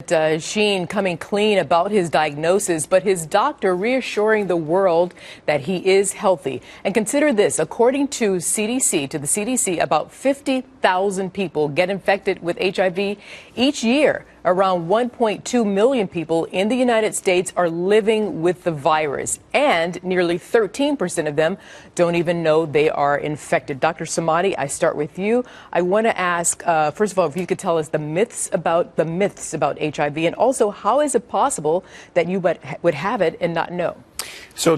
Sheen coming clean about his diagnosis, but his doctor reassuring the world that he is healthy. And consider this, according to the CDC, about 50,000 people get infected with HIV each year. Around 1.2 million people in the United States are living with the virus, and nearly 13% of them don't even know they are infected. Dr. Samadi, I start with you. I want to ask, first of all, if you could tell us the myths about HIV, and also how is it possible that you would have it and not know? So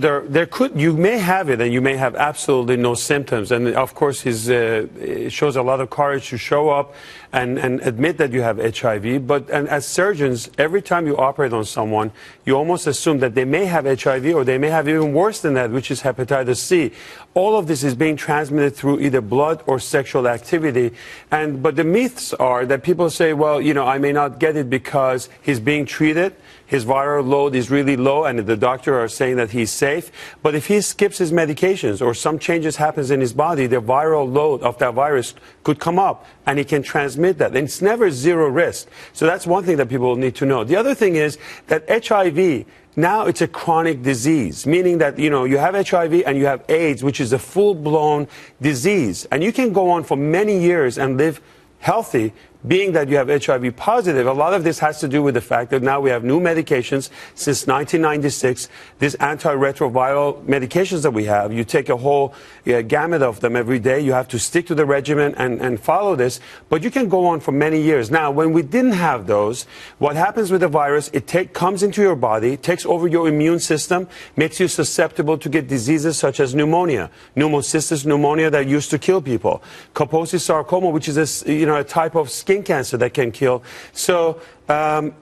you may have it and you may have absolutely no symptoms. And of course, it shows a lot of courage to show up and admit that you have HIV. But as surgeons, every time you operate on someone, you almost assume that they may have HIV or they may have even worse than that, which is hepatitis C. All of this is being transmitted through either blood or sexual activity. But the myths are that people say, well, I may not get it because he's being treated. His viral load is really low, and the doctor are saying that he's safe. But if he skips his medications or some changes happens in his body, the viral load of that virus could come up, and he can transmit that. And it's never zero risk. So that's one thing that people need to know. The other thing is that HIV, now it's a chronic disease, meaning that, you have HIV and you have AIDS, which is a full-blown disease. And you can go on for many years and live healthy, being that you have HIV positive. A lot of this has to do with the fact that now we have new medications since 1996. These antiretroviral medications that we have, you take a whole gamut of them every day. You have to stick to the regimen and follow this. But you can go on for many years. Now, when we didn't have those, what happens with the virus, it comes into your body, takes over your immune system, makes you susceptible to get diseases such as pneumonia, pneumocystis pneumonia that used to kill people, Kaposi sarcoma, which is a type of skin cancer that can kill. So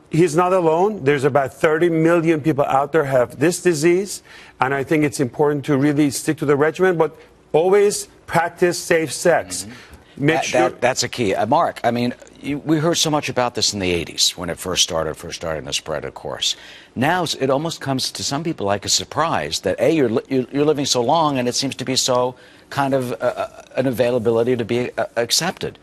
he's not alone. There's about 30 million people out there have this disease, and I think it's important to really stick to the regimen, but always practice safe sex. Make sure that's a key. Marc, I mean, we heard so much about this in the 80s when it first started to spread, of course. Now it almost comes to some people like a surprise that you're living so long, and it seems to be so kind of an availability to be accepted.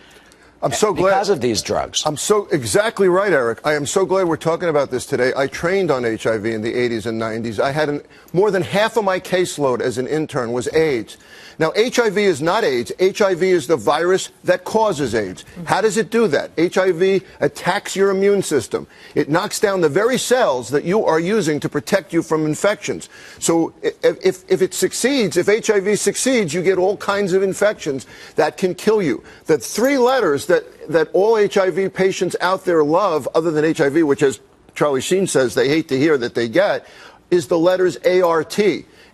I'm so glad because of these drugs. Exactly right, Eric. I am so glad we're talking about this today. I trained on HIV in the 80s and 90s. I had more than half of my caseload as an intern was AIDS. Now, HIV is not AIDS. HIV is the virus that causes AIDS. How does it do that? HIV attacks your immune system. It knocks down the very cells that you are using to protect you from infections. So if it succeeds, if HIV succeeds, you get all kinds of infections that can kill you. The three letters that all HIV patients out there love, other than HIV, which, as Charlie Sheen says, they hate to hear that they get, is the letters ART,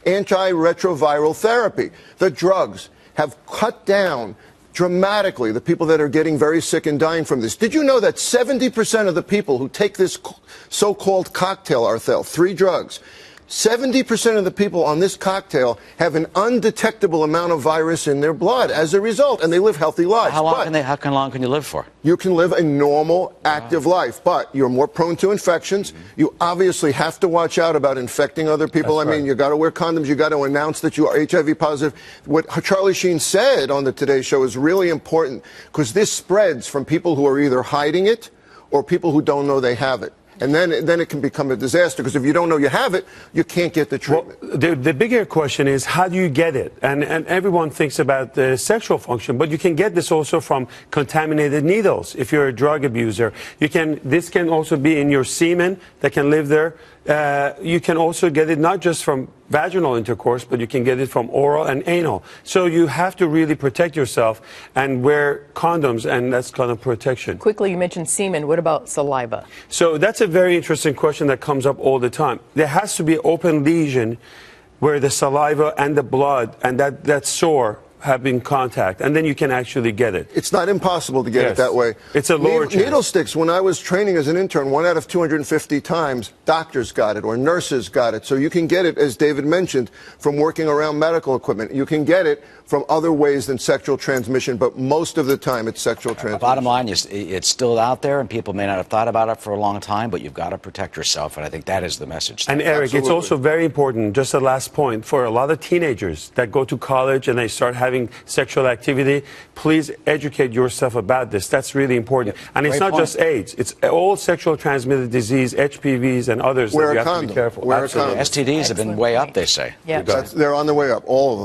antiretroviral therapy. The drugs have cut down dramatically the people that are getting very sick and dying from this. Did you know that 70% of the people who take this so-called cocktail, Arthel, 3 drugs, 70% of the people on this cocktail have an undetectable amount of virus in their blood as a result, and they live healthy lives. How long can you live for? You can live a normal, active life, but you're more prone to infections. You obviously have to watch out about infecting other people. I mean, you got to wear condoms. You got to announce that you are HIV positive. What Charlie Sheen said on the Today Show is really important, because this spreads from people who are either hiding it or people who don't know they have it. And then it can become a disaster, because if you don't know you have it, you can't get the treatment. Well, the bigger question is, how do you get it? And everyone thinks about the sexual function, but you can get this also from contaminated needles. If you're a drug abuser, this can also be in your semen that can live there. You can also get it not just from vaginal intercourse, but you can get it from oral and anal. So you have to really protect yourself and wear condoms, and that's kind of protection. Quickly, you mentioned semen. What about saliva? So that's a very interesting question that comes up all the time. There has to be an open lesion where the saliva and the blood and that sore have been contact, and then you can actually get it. It's not impossible to get it that way. It's a lower chance. Needle sticks, when I was training as an intern, 1 out of 250 times, doctors got it or nurses got it. So you can get it, as David mentioned, from working around medical equipment. You can get it from other ways than sexual transmission, but most of the time it's sexual transmission. Bottom line, it's still out there, and people may not have thought about it for a long time, but you've got to protect yourself, and I think that is the message. And Eric, it's also very important, just the last point, for a lot of teenagers that go to college and they start having having sexual activity, please educate yourself about this. That's really important. And it's Great not point. just AIDS. It's all sexual transmitted disease, HPVs, and others Wear that a you have to condom. be careful. Wear a Absolutely. condom. STDs have been way up, they say. Yeah. They're on the way up, all of them.